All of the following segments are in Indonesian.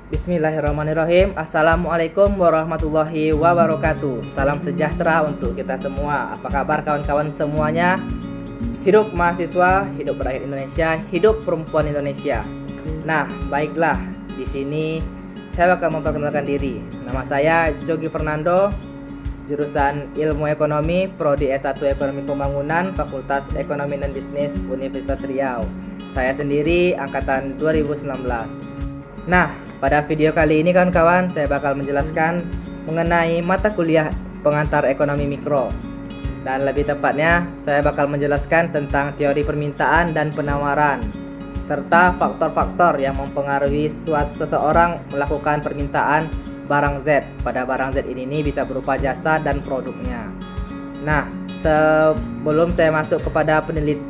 Bismillahirrahmanirrahim. Assalamualaikum warahmatullahi wabarakatuh. Salam sejahtera untuk kita semua. Apa kabar kawan-kawan semuanya? Hidup mahasiswa, hidup rakyat Indonesia, hidup perempuan Indonesia. Nah, baiklah. Di sini saya bakal memperkenalkan diri. Nama saya Jogi Fernando, jurusan Ilmu Ekonomi, Prodi S1 Ekonomi Pembangunan, Fakultas Ekonomi dan Bisnis, Universitas Riau. Saya sendiri angkatan 2019. Nah, pada video kali ini kawan-kawan, saya bakal menjelaskan mengenai mata kuliah pengantar ekonomi mikro. Dan lebih tepatnya, saya bakal menjelaskan tentang teori permintaan dan penawaran, serta faktor-faktor yang mempengaruhi seseorang melakukan permintaan barang Z. Pada barang Z ini bisa berupa jasa dan produknya. Nah, sebelum saya masuk kepada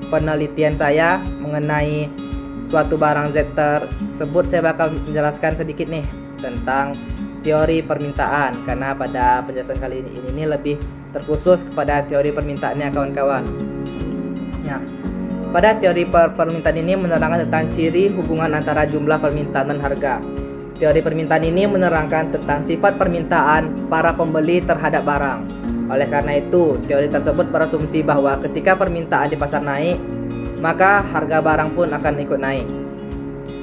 penelitian saya mengenai suatu barang Z tersebut, saya bakal menjelaskan sedikit nih tentang teori permintaan, karena pada penjelasan kali ini lebih terkhusus kepada teori permintaannya kawan-kawan. Nah, pada teori permintaan ini menerangkan tentang ciri hubungan antara jumlah permintaan dan harga. Teori permintaan ini menerangkan tentang sifat permintaan para pembeli terhadap barang. Oleh karena itu, teori tersebut berasumsi bahwa ketika permintaan di pasar naik, maka harga barang pun akan ikut naik.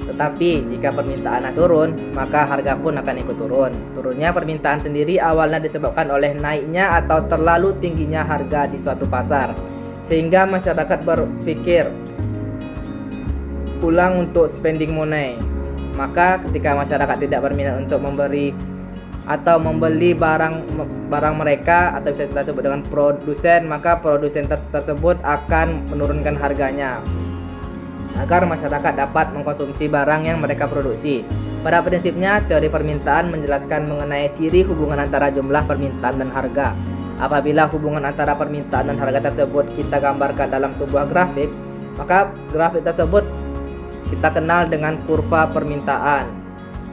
Tetapi jika permintaan turun, maka harga pun akan ikut turun. Turunnya permintaan sendiri awalnya disebabkan oleh naiknya atau terlalu tingginya harga di suatu pasar, sehingga masyarakat berpikir ulang untuk spending money. Maka ketika masyarakat tidak berminat untuk memberi atau membeli barang mereka, atau bisa kita sebut dengan produsen, maka produsen tersebut akan menurunkan harganya agar masyarakat dapat mengkonsumsi barang yang mereka produksi. Pada prinsipnya, teori permintaan menjelaskan mengenai ciri hubungan antara jumlah permintaan dan harga. Apabila hubungan antara permintaan dan harga tersebut kita gambarkan dalam sebuah grafik, maka grafik tersebut kita kenal dengan kurva permintaan.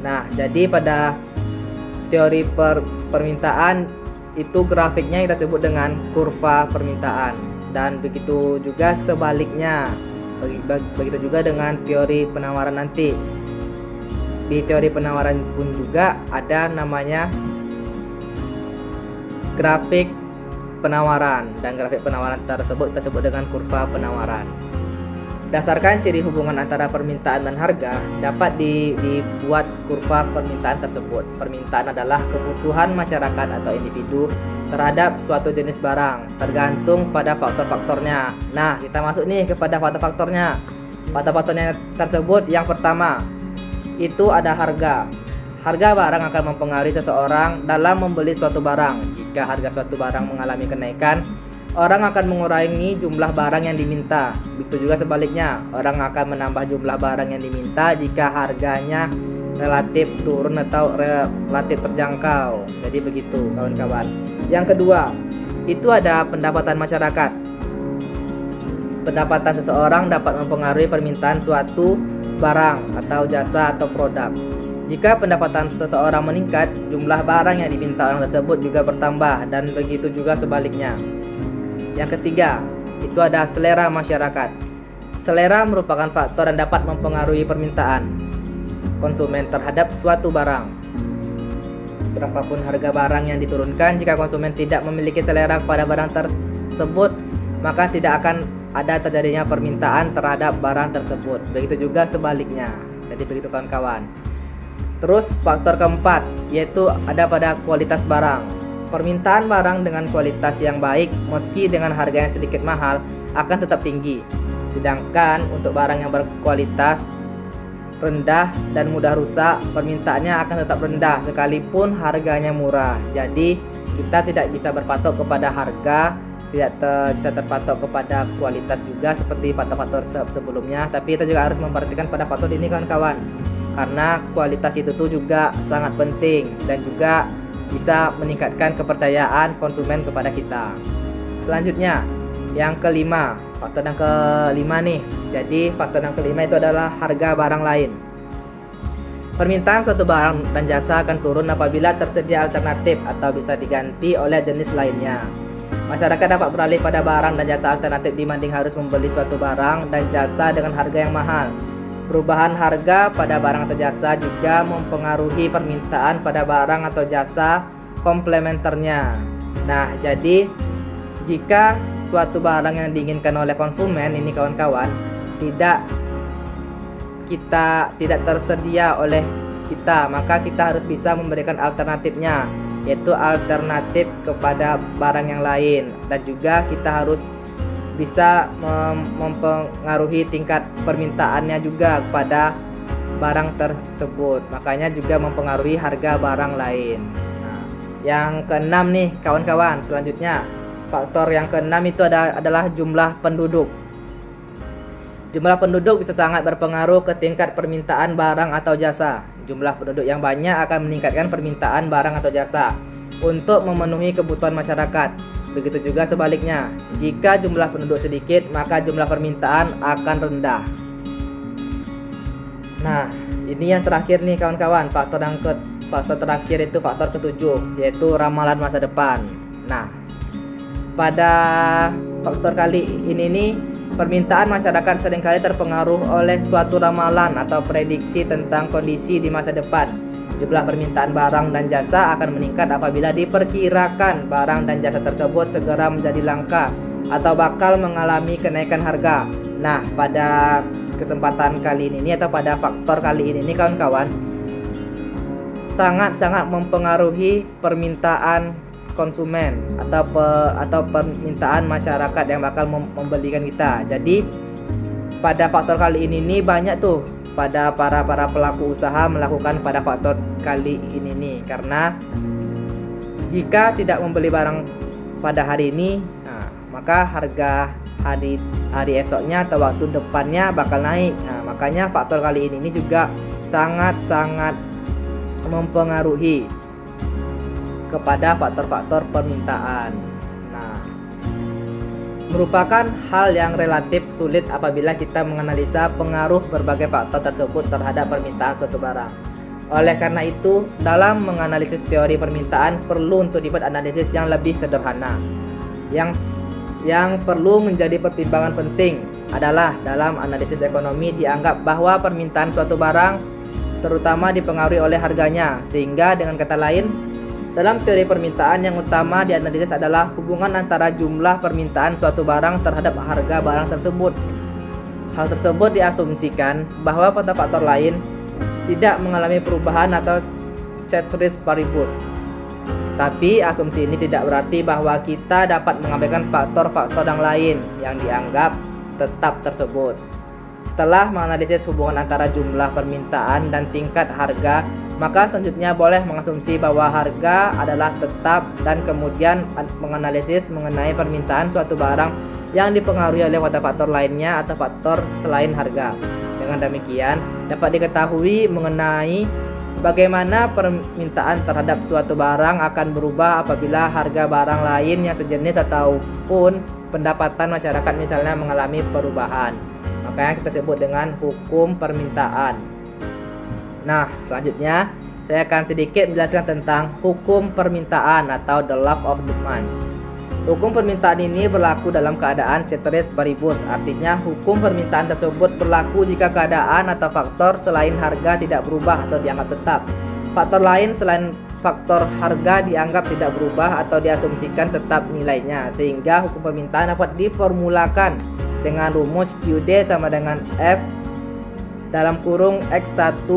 Nah, jadi pada teori permintaan itu grafiknya kita sebut dengan kurva permintaan, dan begitu juga sebaliknya. Begitu juga dengan teori penawaran nanti. Di teori penawaran pun juga ada namanya grafik penawaran, dan grafik penawaran tersebut kita sebut dengan kurva penawaran. Berdasarkan ciri hubungan antara permintaan dan harga, dapat dibuat kurva permintaan tersebut. Permintaan adalah kebutuhan masyarakat atau individu terhadap suatu jenis barang, tergantung pada faktor-faktornya. Nah, kita masuk nih kepada faktor-faktornya. Faktor-faktornya tersebut, yang pertama itu ada harga. Harga barang akan mempengaruhi seseorang dalam membeli suatu barang. Jika harga suatu barang mengalami kenaikan, orang akan mengurangi jumlah barang yang diminta. Begitu juga sebaliknya, orang akan menambah jumlah barang yang diminta jika harganya relatif turun atau relatif terjangkau. Jadi begitu kawan-kawan. Yang kedua, itu ada pendapatan masyarakat. Pendapatan seseorang dapat mempengaruhi permintaan suatu barang atau jasa atau produk. Jika pendapatan seseorang meningkat, jumlah barang yang diminta orang tersebut juga bertambah, dan begitu juga sebaliknya. Yang ketiga, itu ada selera masyarakat. Selera merupakan faktor yang dapat mempengaruhi permintaan konsumen terhadap suatu barang. Berapapun harga barang yang diturunkan, jika konsumen tidak memiliki selera pada barang tersebut, maka tidak akan ada terjadinya permintaan terhadap barang tersebut. Begitu juga sebaliknya. Jadi begitu kawan-kawan. Terus faktor keempat, yaitu ada pada kualitas barang. Permintaan barang dengan kualitas yang baik, meski dengan harga yang sedikit mahal, akan tetap tinggi. Sedangkan untuk barang yang berkualitas rendah dan mudah rusak, permintaannya akan tetap rendah sekalipun harganya murah. Jadi kita tidak bisa berpatok kepada harga, tidak bisa terpatok kepada kualitas juga seperti faktor-faktor sebelumnya. Tapi kita juga harus memperhatikan pada faktor ini kawan-kawan, karena kualitas itu tuh juga sangat penting dan juga bisa meningkatkan kepercayaan konsumen kepada kita. Selanjutnya, yang kelima, faktor yang kelima nih. Jadi faktor yang kelima itu adalah harga barang lain. Permintaan suatu barang dan jasa akan turun apabila tersedia alternatif atau bisa diganti oleh jenis lainnya. Masyarakat dapat beralih pada barang dan jasa alternatif dibanding harus membeli suatu barang dan jasa dengan harga yang mahal. Perubahan harga pada barang atau jasa juga mempengaruhi permintaan pada barang atau jasa komplementernya. Nah, jadi jika suatu barang yang diinginkan oleh konsumen ini kawan-kawan tidak tersedia oleh kita, maka kita harus bisa memberikan alternatifnya, yaitu alternatif kepada barang yang lain, dan juga kita harus bisa mempengaruhi tingkat permintaannya juga kepada barang tersebut, makanya juga mempengaruhi harga barang lain. Nah, yang keenam nih kawan-kawan, selanjutnya faktor yang keenam itu adalah jumlah penduduk. Jumlah penduduk bisa sangat berpengaruh ke tingkat permintaan barang atau jasa. Jumlah penduduk yang banyak akan meningkatkan permintaan barang atau jasa untuk memenuhi kebutuhan masyarakat. Begitu juga sebaliknya, jika jumlah penduduk sedikit, maka jumlah permintaan akan rendah. Nah, ini yang terakhir nih kawan-kawan, faktor terakhir itu faktor ketujuh, yaitu ramalan masa depan. Nah, pada faktor kali ini nih, permintaan masyarakat seringkali terpengaruh oleh suatu ramalan atau prediksi tentang kondisi di masa depan. Jumlah permintaan barang dan jasa akan meningkat apabila diperkirakan barang dan jasa tersebut segera menjadi langka atau bakal mengalami kenaikan harga. Nah, pada kesempatan kali ini atau pada faktor kali ini kawan-kawan, sangat-sangat mempengaruhi permintaan konsumen atau permintaan masyarakat yang bakal membelikan kita. Jadi pada faktor kali ini banyak tuh pada para pelaku usaha melakukan pada faktor kali ini nih, karena jika tidak membeli barang pada hari ini, nah, maka harga hari esoknya atau waktu depannya bakal naik. Nah, makanya faktor kali ini juga sangat-sangat mempengaruhi kepada faktor-faktor permintaan. Nah, merupakan hal yang relatif sulit apabila kita menganalisa pengaruh berbagai faktor tersebut terhadap permintaan suatu barang. Oleh karena itu, dalam menganalisis teori permintaan perlu untuk dibuat analisis yang lebih sederhana. Yang perlu menjadi pertimbangan penting adalah dalam analisis ekonomi dianggap bahwa permintaan suatu barang terutama dipengaruhi oleh harganya, sehingga dengan kata lain, dalam teori permintaan yang utama dianalisis adalah hubungan antara jumlah permintaan suatu barang terhadap harga barang tersebut. Hal tersebut diasumsikan bahwa faktor-faktor lain tidak mengalami perubahan atau ceteris paribus. Tapi asumsi ini tidak berarti bahwa kita dapat mengabaikan faktor-faktor yang lain yang dianggap tetap tersebut. Setelah menganalisis hubungan antara jumlah permintaan dan tingkat harga, maka selanjutnya boleh mengasumsi bahwa harga adalah tetap dan kemudian menganalisis mengenai permintaan suatu barang yang dipengaruhi oleh faktor-faktor lainnya atau faktor selain harga. Dengan demikian, dapat diketahui mengenai bagaimana permintaan terhadap suatu barang akan berubah apabila harga barang lain yang sejenis ataupun pendapatan masyarakat misalnya mengalami perubahan. Makanya kita sebut dengan hukum permintaan. Nah, selanjutnya saya akan sedikit menjelaskan tentang hukum permintaan atau the law of demand. Hukum permintaan ini berlaku dalam keadaan ceteris paribus, artinya hukum permintaan tersebut berlaku jika keadaan atau faktor selain harga tidak berubah atau dianggap tetap. Faktor lain selain faktor harga dianggap tidak berubah atau diasumsikan tetap nilainya, sehingga hukum permintaan dapat diformulakan dengan rumus QD sama dengan F dalam kurung X1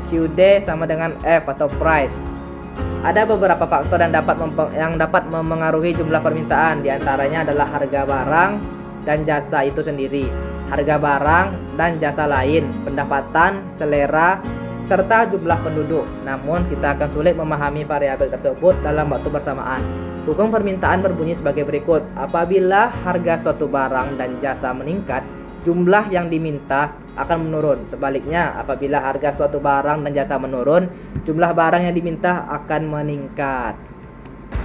QD sama dengan F atau price. Ada beberapa faktor yang dapat memengaruhi jumlah permintaan, diantaranya adalah harga barang dan jasa itu sendiri, harga barang dan jasa lain, pendapatan, selera, serta jumlah penduduk. Namun kita akan sulit memahami variabel tersebut dalam waktu bersamaan. Hukum permintaan berbunyi sebagai berikut. Apabila harga suatu barang dan jasa meningkat, jumlah yang diminta akan menurun. Sebaliknya, apabila harga suatu barang dan jasa menurun, jumlah barang yang diminta akan meningkat.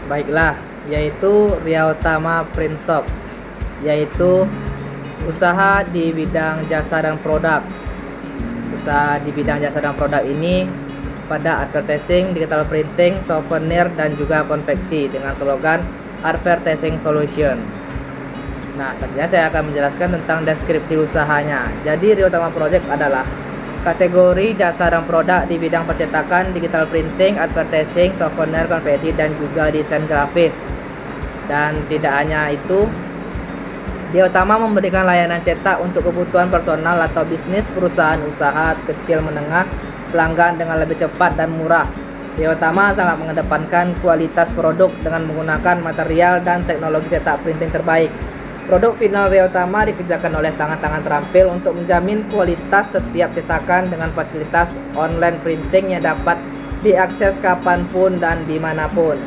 Baiklah, yaitu Ryautama Prinsop, yaitu usaha di bidang jasa dan produk. Usaha di bidang jasa dan produk ini pada advertising, digital printing, souvenir, dan juga konveksi dengan slogan Advertising Solution. Nah, selanjutnya saya akan menjelaskan tentang deskripsi usahanya. Jadi Rio Tama Project adalah kategori jasa dan produk di bidang percetakan, digital printing, advertising, souvenir, konveksi, dan juga desain grafis. Dan tidak hanya itu, Rio Tama memberikan layanan cetak untuk kebutuhan personal atau bisnis, perusahaan usaha kecil menengah, pelanggan dengan lebih cepat dan murah. Rio Tama sangat mengedepankan kualitas produk dengan menggunakan material dan teknologi cetak printing terbaik. Produk final Rio Tama dikerjakan oleh tangan-tangan terampil untuk menjamin kualitas setiap cetakan dengan fasilitas online printing yang dapat diakses kapanpun dan dimanapun.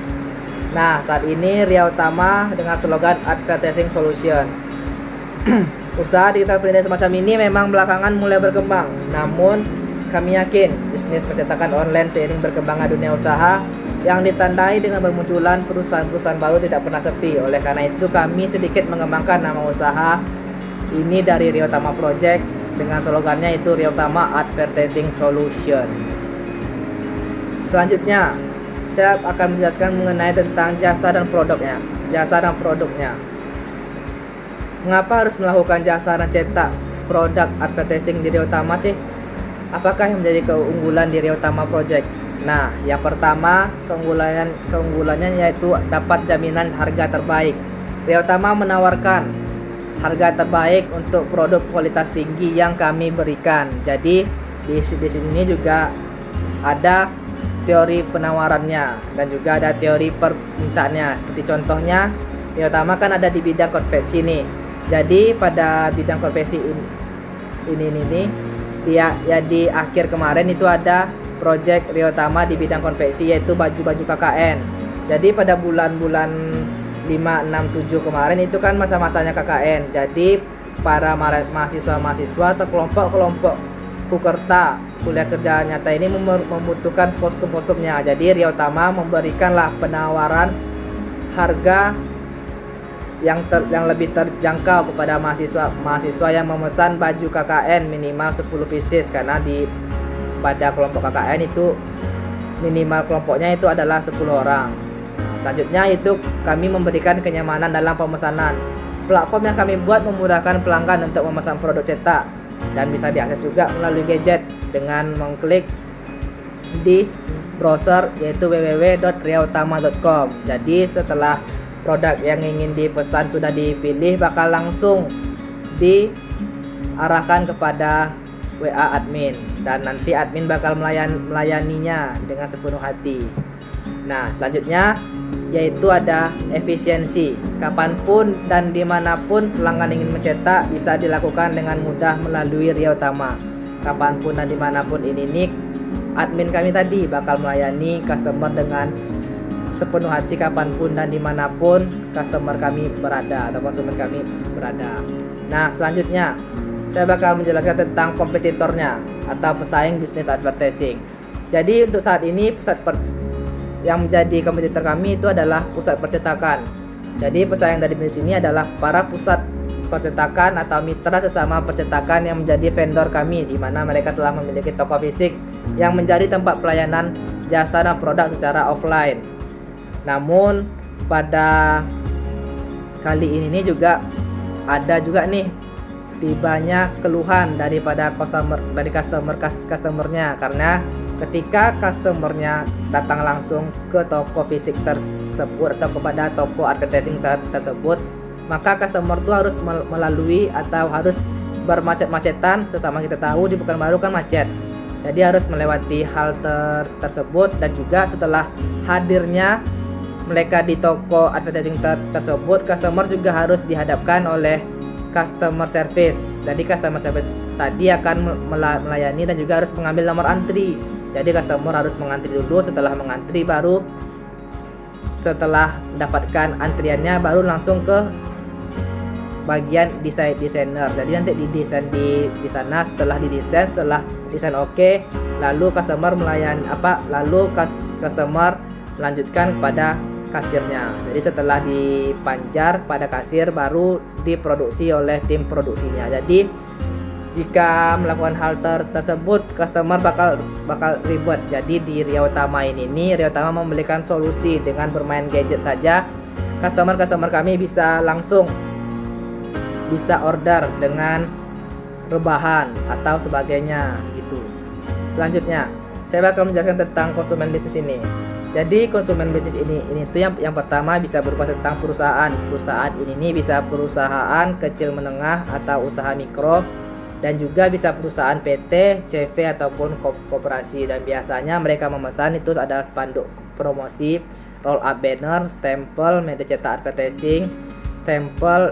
Nah, saat ini Rio Tama dengan slogan Advertising Solution. Usaha digital printing semacam ini memang belakangan mulai berkembang. Namun, kami yakin bisnis percetakan online seiring berkembangnya dunia usaha yang ditandai dengan bermunculan perusahaan-perusahaan baru tidak pernah sepi. Oleh karena itu, kami sedikit mengembangkan nama usaha ini dari Rio Tama Project dengan slogannya itu Rio Tama Advertising Solution. Selanjutnya, saya akan menjelaskan mengenai tentang jasa dan produknya. Mengapa harus melakukan jasa dan cetak produk advertising di Rio Tama sih? Apakah yang menjadi keunggulan di Rio Tama Project? Nah, yang pertama keunggulannya yaitu dapat jaminan harga terbaik. Rio Tama menawarkan harga terbaik untuk produk kualitas tinggi yang kami berikan. Jadi di sini juga ada teori penawarannya dan juga ada teori permintaannya. Seperti contohnya, Rio Tama kan ada di bidang konveksi nih. Jadi pada bidang konveksi ini dia ya di akhir kemarin itu ada project Rio Tama di bidang konveksi yaitu baju-baju KKN. Jadi pada bulan-bulan 5, 6, 7 kemarin itu kan masa-masanya KKN. Jadi para mahasiswa-mahasiswa atau kelompok-kelompok pekerja kuliah kerja nyata ini membutuhkan kostum-kostumnya. Jadi Rio Tama memberikanlah penawaran harga yang lebih terjangkau kepada mahasiswa yang memesan baju KKN minimal 10 pieces, karena pada kelompok KKN itu minimal kelompoknya itu adalah 10 orang. Selanjutnya itu kami memberikan kenyamanan dalam pemesanan. Platform yang kami buat memudahkan pelanggan untuk memesan produk cetak dan bisa diakses juga melalui gadget dengan mengklik di browser yaitu www.riotama.com. Jadi setelah produk yang ingin dipesan sudah dipilih, bakal langsung diarahkan kepada WA admin dan nanti admin bakal melayaninya dengan sepenuh hati. Nah, selanjutnya yaitu ada efisiensi. Kapanpun dan dimanapun pelanggan ingin mencetak bisa dilakukan dengan mudah melalui Rio Tama. Kapanpun dan dimanapun ini admin kami tadi bakal melayani customer dengan sepenuh hati kapanpun dan dimanapun customer kami berada atau konsumen kami berada. Nah, selanjutnya saya bakal menjelaskan tentang kompetitornya atau pesaing bisnis advertising. Jadi untuk saat ini yang menjadi kompetitor kami itu adalah pusat percetakan. Jadi pesaing dari bisnis ini adalah para pusat percetakan atau mitra sesama percetakan yang menjadi vendor kami, di mana mereka telah memiliki toko fisik yang menjadi tempat pelayanan jasa dan produk secara offline. Namun pada kali ini juga ada juga nih banyak keluhan daripada customernya, karena ketika customernya datang langsung ke toko fisik tersebut atau kepada toko advertising tersebut, maka customer itu harus melalui atau harus bermacet-macetan. Sesama kita tahu di Pekanbaru kan macet, jadi harus melewati halte tersebut. Dan juga setelah hadirnya mereka di toko advertising tersebut, customer juga harus dihadapkan oleh customer service. Jadi customer service tadi akan melayani dan juga harus mengambil nomor antri. Jadi customer harus mengantri dulu, setelah mengantri baru setelah mendapatkan antriannya baru langsung ke bagian desainer. Jadi nanti didesain di sana. Setelah desain oke, lalu customer customer melanjutkan kepada kasirnya. Jadi setelah dipanjar pada kasir baru diproduksi oleh tim produksinya. Jadi jika melakukan hal tersebut customer bakal ribet. Jadi di Rio Tama ini Rio Tama memberikan solusi dengan bermain gadget saja. Customer kami bisa langsung bisa order dengan rebahan atau sebagainya gitu. Selanjutnya saya bakal menjelaskan tentang konsumen bisnis ini. Jadi konsumen bisnis ini tuh yang pertama bisa berupa tentang perusahaan. Perusahaan ini bisa perusahaan kecil menengah atau usaha mikro, dan juga bisa perusahaan PT, CV ataupun koperasi. Dan biasanya mereka memesan itu adalah spanduk promosi, roll up banner, stempel, media cetak advertising, stempel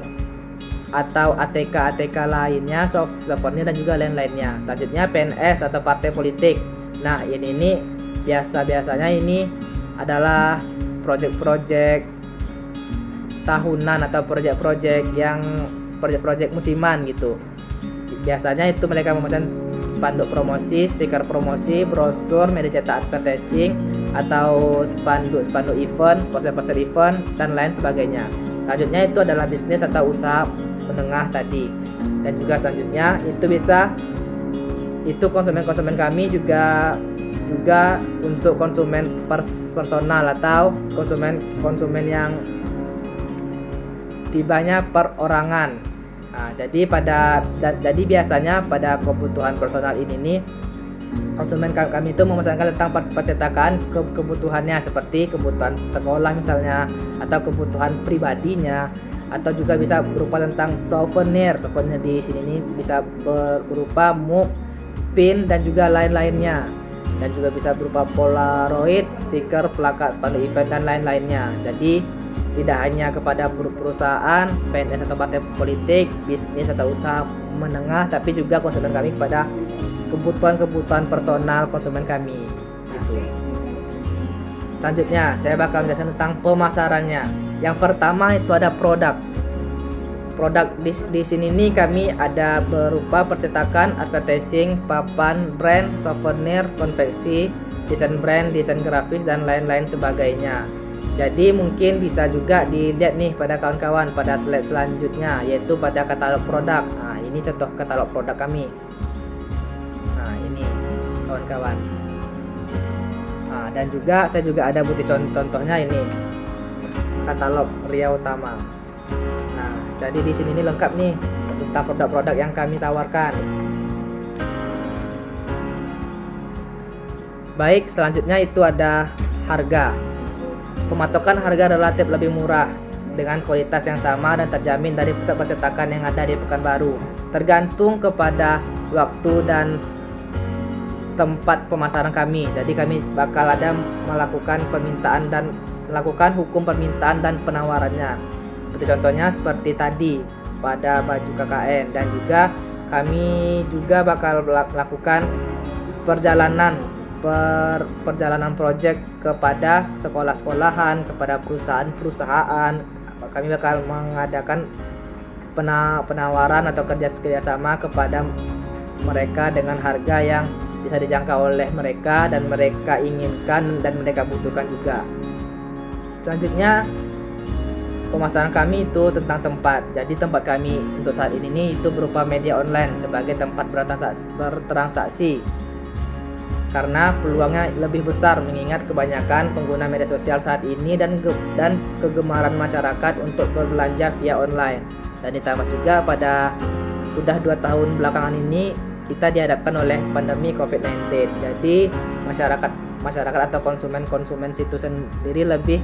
atau ATK lainnya, souvenir dan juga lain-lainnya. Selanjutnya PNS atau partai politik. Nah, ini biasanya ini adalah project-project tahunan atau project musiman gitu. Biasanya itu mereka memesan spanduk promosi, stiker promosi, brosur, media cetak advertising, atau spanduk event, poster event dan lain sebagainya. Selanjutnya itu adalah bisnis atau usaha menengah tadi. Dan juga selanjutnya itu konsumen kami juga untuk konsumen personal atau konsumen yang tibanya perorangan. Nah, jadi biasanya pada kebutuhan personal ini nih, konsumen kami itu memesankan tentang percetakan kebutuhannya, seperti kebutuhan sekolah misalnya, atau kebutuhan pribadinya, atau juga bisa berupa tentang souvenir di sini nih bisa berupa mug, pin dan juga lain-lainnya, dan juga bisa berupa polaroid, stiker, plakat, spanduk event dan lain-lainnya. Jadi tidak hanya kepada perusahaan, PNS atau partai politik, bisnis atau usaha menengah, tapi juga konsumen kami kepada kebutuhan personal konsumen kami gitu. Selanjutnya saya bakal menjelaskan tentang pemasarannya. Yang pertama itu ada produk di sini nih kami ada berupa percetakan, advertising, papan, brand, souvenir, konveksi, desain brand, desain grafis dan lain-lain sebagainya. Jadi mungkin bisa juga dilihat nih pada kawan-kawan pada slide selanjutnya, yaitu pada katalog produk. Nah, ini contoh katalog produk kami. Nah, ini kawan-kawan. Nah, dan juga saya juga ada bukti contohnya ini. Katalog Ria Utama. Nah, jadi di sini ini lengkap nih tentang produk-produk yang kami tawarkan. Baik, selanjutnya itu ada harga. Pematokan harga relatif lebih murah dengan kualitas yang sama dan terjamin dari pusat percetakan yang ada di Pekanbaru. Tergantung kepada waktu dan tempat pemasaran kami. Jadi kami bakal ada melakukan hukum permintaan dan penawarannya. Seperti contohnya seperti tadi pada baju KKN, dan juga kami juga bakal melakukan perjalanan project kepada sekolah-sekolahan, kepada perusahaan-perusahaan. Kami bakal mengadakan penawaran atau kerjasama kepada mereka dengan harga yang bisa dijangkau oleh mereka dan mereka inginkan dan mereka butuhkan juga. Selanjutnya pemasaran kami itu tentang tempat. Jadi tempat kami untuk saat ini nih itu berupa media online sebagai tempat bertransaksi, karena peluangnya lebih besar mengingat kebanyakan pengguna media sosial saat ini dan kegemaran masyarakat untuk berbelanja via online. Dan ditambah juga pada sudah 2 tahun belakangan ini kita dihadapkan oleh pandemi COVID-19. Jadi masyarakat atau konsumen situ sendiri lebih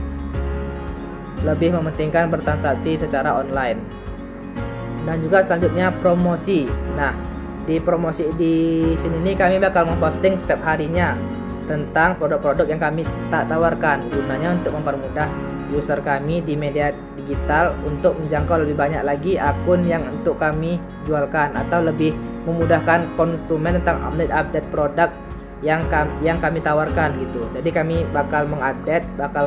mementingkan bertransaksi secara online. Dan juga selanjutnya promosi. Nah, di promosi di sini nih kami bakal memposting setiap harinya tentang produk-produk yang kami tawarkan, gunanya untuk mempermudah user kami di media digital untuk menjangkau lebih banyak lagi akun yang untuk kami jualkan, atau lebih memudahkan konsumen tentang update produk yang kami tawarkan gitu. Jadi kami bakal mengupdate, bakal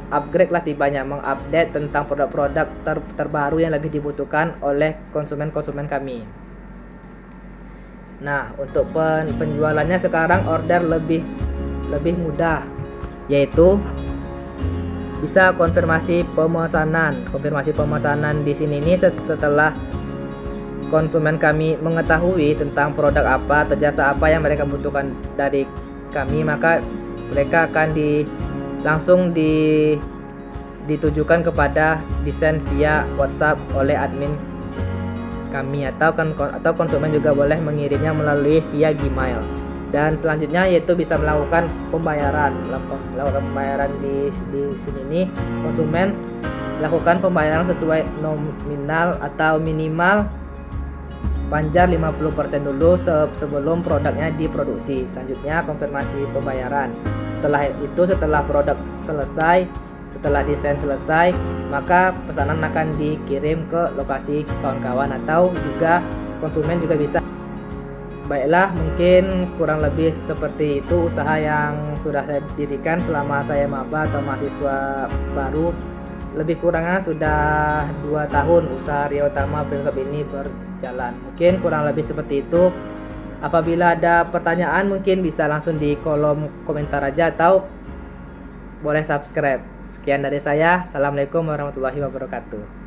upgrade lah tibanya, mengupdate tentang produk-produk terbaru yang lebih dibutuhkan oleh konsumen kami. Nah, untuk penjualannya sekarang order lebih mudah, yaitu bisa konfirmasi pemesanan di sini nih setelah konsumen kami mengetahui tentang produk apa atau jasa apa yang mereka butuhkan dari kami, maka mereka akan langsung ditujukan kepada desain via WhatsApp oleh admin kami, atau konsumen juga boleh mengirimnya melalui via Gmail. Dan selanjutnya yaitu bisa melakukan pembayaran. Di sini nih, konsumen lakukan pembayaran sesuai nominal atau minimal panjar 50% dulu sebelum produknya diproduksi. Selanjutnya konfirmasi pembayaran. Setelah produk selesai, setelah desain selesai, maka pesanan akan dikirim ke lokasi kawan-kawan, atau juga konsumen juga bisa. Baiklah, mungkin kurang lebih seperti itu usaha yang sudah saya dirikan selama saya maba atau mahasiswa baru. Lebih kurangnya sudah 2 tahun usaha Ria Utama Print Shop ini berjalan. Mungkin kurang lebih seperti itu. Apabila ada pertanyaan mungkin bisa langsung di kolom komentar aja, atau boleh subscribe. Sekian dari saya. Assalamualaikum warahmatullahi wabarakatuh.